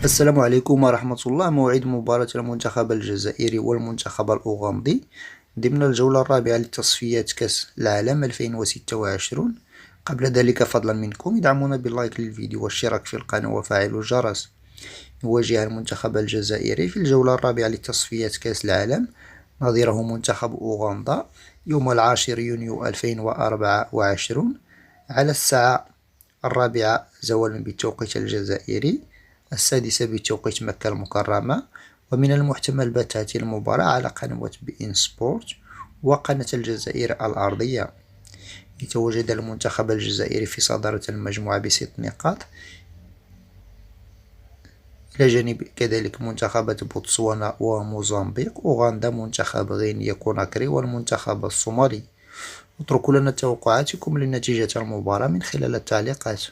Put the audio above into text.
السلام عليكم ورحمة الله. موعد مباراة المنتخب الجزائري والمنتخب الأوغندي ضمن الجولة الرابعة لتصفيات كأس العالم 2026. قبل ذلك فضلا منكم ادعمونا باللايك للفيديو والاشتراك في القناة وفعلوا الجرس. يواجه المنتخب الجزائري في الجولة الرابعة لتصفيات كأس العالم نظيره منتخب أوغندا يوم 10 يونيو 2024 على الساعة 4 زوال بالتوقيت الجزائري، 6 بتوقيت مكة المكرمة. ومن المحتمل بث هذه المباراة على قنوات بي إن سبورت وقناة الجزائر الأرضية. يتواجد المنتخب الجزائري في صدارة المجموعة ب6 نقاط، إلى جانب كذلك منتخبات بوتسوانا وموزمبيق، أوغندا، منتخب غينيا كوناكري والمنتخب الصومالي. اتركوا لنا توقعاتكم لنتيجة المباراة من خلال التعليقات.